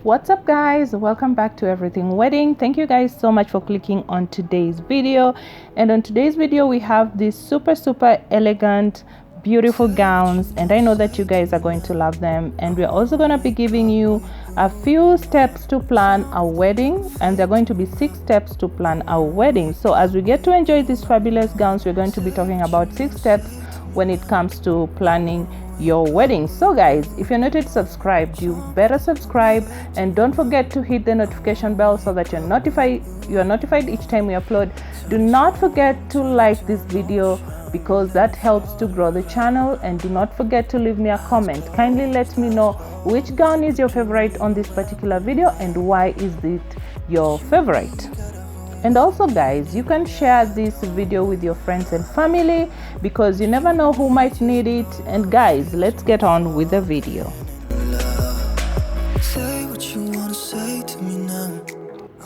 What's up guys, welcome back to Everything Wedding. Thank you guys so much for clicking on today's video. And on today's video we have these super elegant beautiful gowns, and I know that you guys are going to love them. And we're also going to be giving you a few steps to plan a wedding, and they're going to be 6 steps to plan a wedding. So as we get to enjoy these fabulous gowns, we're going to be talking about 6 steps when it comes to planning your wedding. So guys, if you're not yet subscribed, you better subscribe, and don't forget to hit the notification bell so that you're notified each time we upload. Do not forget to like this video because that helps to grow the channel, and do not forget to leave me a comment. Kindly let me know which gown is your favorite on this particular video and why is it your favorite. And also guys, you can share this video with your friends and family because you never know who might need it. And guys, let's get on with the video.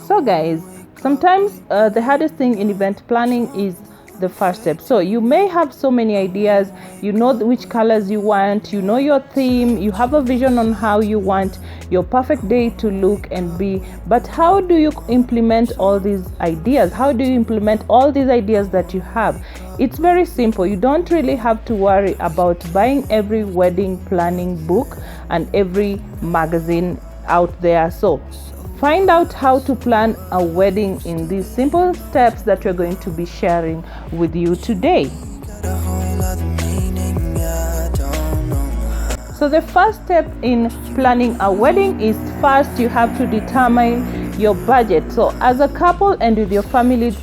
So guys, sometimes the hardest thing in event planning is the first step. So you may have so many ideas, you know which colors you want, you know your theme, you have a vision on how you want your perfect day to look and be, but how do you implement all these ideas? How do you implement all these ideas that you have? It's very simple. You don't really have to worry about buying every wedding planning book and every magazine out there. So find out how to plan a wedding in these simple steps that we're going to be sharing with you today. So the first step in planning a wedding is, first you have to determine your budget. So as a couple and with your families,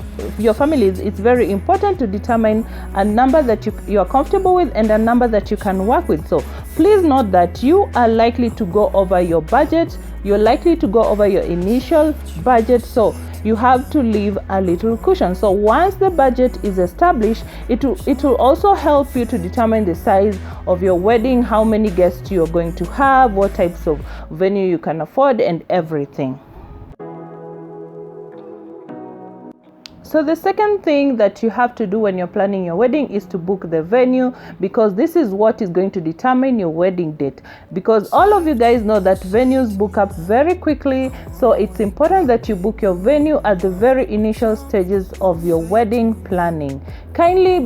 it's very important to determine a number that you are comfortable with and a number that you can work with. So please note that you are likely to go over your budget. You're likely to go over your initial budget, so you have to leave a little cushion. So once the budget is established, it will also help you to determine the size of your wedding, how many guests you're going to have, what types of venue you can afford, and everything. So the second thing that you have to do when you're planning your wedding is to book the venue, because this is what is going to determine your wedding date. Because all of you guys know that venues book up very quickly, so it's important that you book your venue at the very initial stages of your wedding planning. Kindly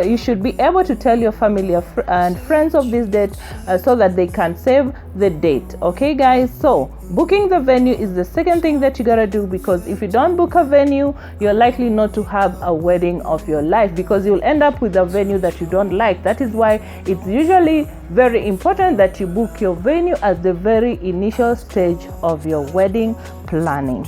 you should be able to tell your family and friends of this date so that they can save the date. Okay guys, so booking the venue is the second thing that you gotta do, because if you don't book a venue, you're likely not to have a wedding of your life, because you'll end up with a venue that you don't like. That is why it's usually very important that you book your venue at the very initial stage of your wedding planning.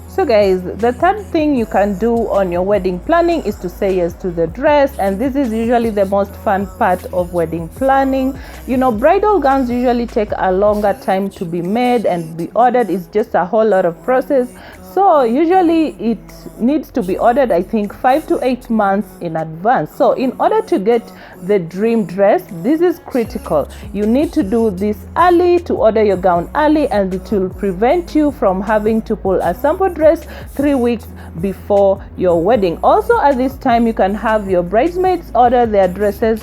So guys, the third thing you can do on your wedding planning is to say yes to the dress, and this is usually the most fun part of wedding planning. You know, bridal gowns usually take a longer time to be made and be ordered. It's just a whole lot of process. So usually it needs to be ordered, I think, 5 to 8 months in advance. So in order to get the dream dress, this is critical. You need to do this early, to order your gown early, and it will prevent you from having to pull a sample dress 3 weeks before your wedding. Also at this time, you can have your bridesmaids order their dresses.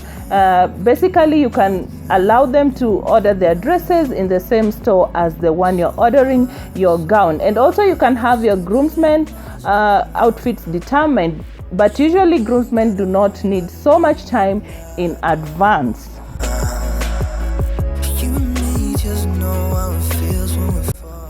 Basically, you can allow them to order their dresses in the same store as the one you're ordering your gown. And also you can have your groomsmen outfits determined, but usually groomsmen do not need so much time in advance.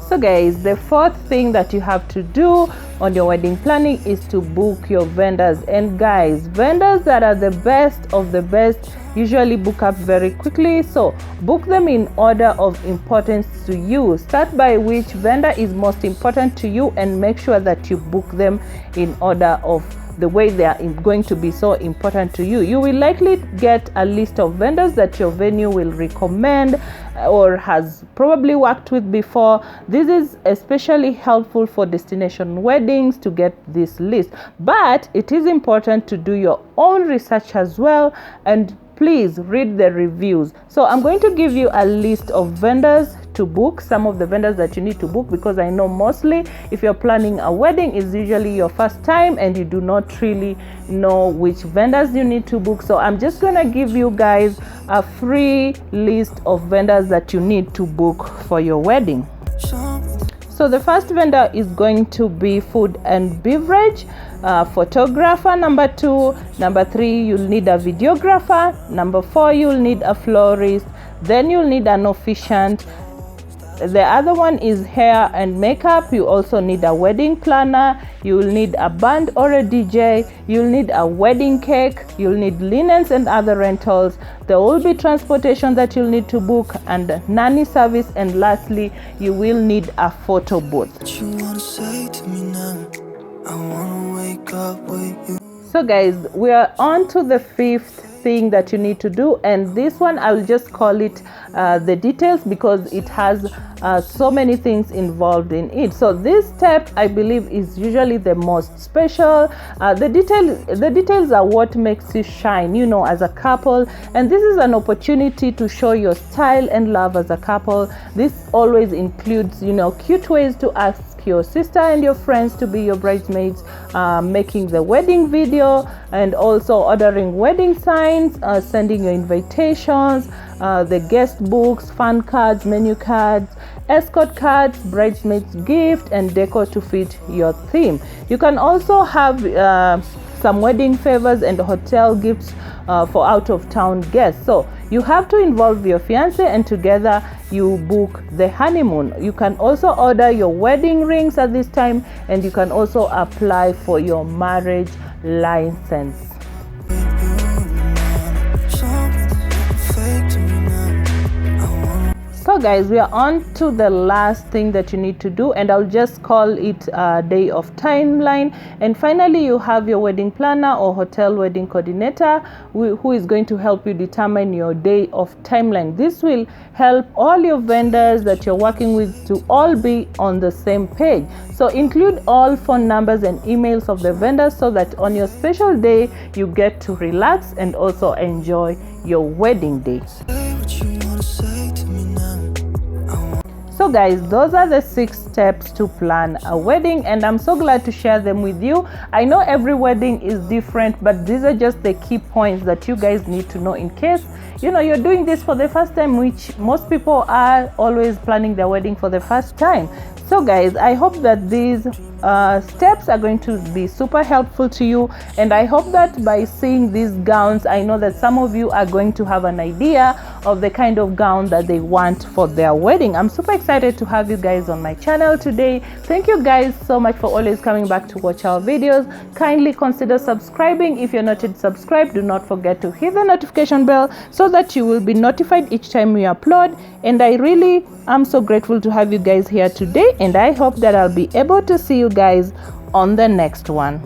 So guys, the fourth thing that you have to do on your wedding planning is to book your vendors. And guys, vendors that are the best of the best usually book up very quickly, so book them in order of importance to you. Start by which vendor is most important to you and make sure that you book them in order of the way they are going to be so important to you. You will likely get a list of vendors that your venue will recommend or has probably worked with before. This is especially helpful for destination weddings to get this list, but it is important to do your own research as well, and please read the reviews. So I'm going to give you a list of vendors to book, some of the vendors that you need to book, because I know mostly if you're planning a wedding, it's usually your first time and you do not really know which vendors you need to book. So I'm just gonna give you guys a free list of vendors that you need to book for your wedding. So the first vendor is going to be food and beverage, photographer number 2, number 3 you'll need a videographer, number 4 you'll need a florist, then you'll need an officiant. The other one is hair and makeup. You also need a wedding planner, you'll need a band or a DJ, you'll need a wedding cake, you'll need linens and other rentals. There will be transportation that you'll need to book, and nanny service, and lastly you will need a photo booth. What you wanna say to me now? I wanna wake up with you. So guys, we are on to the 5th thing that you need to do, and this one I will just call it the details, because it has so many things involved in it. So this step, I believe, is usually the most special. The details are what makes you shine, you know, as a couple, and this is an opportunity to show your style and love as a couple. This always includes, you know, cute ways to ask your sister and your friends to be your bridesmaids, making the wedding video, and also ordering wedding signs, sending your invitations, the guest books, fan cards, menu cards, escort cards, bridesmaids gift, and decor to fit your theme. You can also have some wedding favors and hotel gifts for out-of-town guests. So you have to involve your fiance, and together you book the honeymoon. You can also order your wedding rings at this time, and you can also apply for your marriage license. So guys, we are on to the last thing that you need to do, and I'll just call it a day of timeline. And finally, you have your wedding planner or hotel wedding coordinator who is going to help you determine your day of timeline. This will help all your vendors that you're working with to all be on the same page. So include all phone numbers and emails of the vendors, so that on your special day you get to relax and also enjoy your wedding day. So guys, those are the 6 steps to plan a wedding, and I'm so glad to share them with you. I know every wedding is different, but these are just the key points that you guys need to know in case, you know, you're doing this for the first time, which most people are always planning their wedding for the first time. So guys, I hope that these steps are going to be super helpful to you, and I hope that by seeing these gowns, I know that some of you are going to have an idea of the kind of gown that they want for their wedding. I'm super excited to have you guys on my channel today. Thank you guys so much for always coming back to watch our videos. Kindly consider subscribing. If you're not yet subscribed, do not forget to hit the notification bell so that you will be notified each time we upload. And I really am so grateful to have you guys here today, and I hope that I'll be able to see you guys on the next one.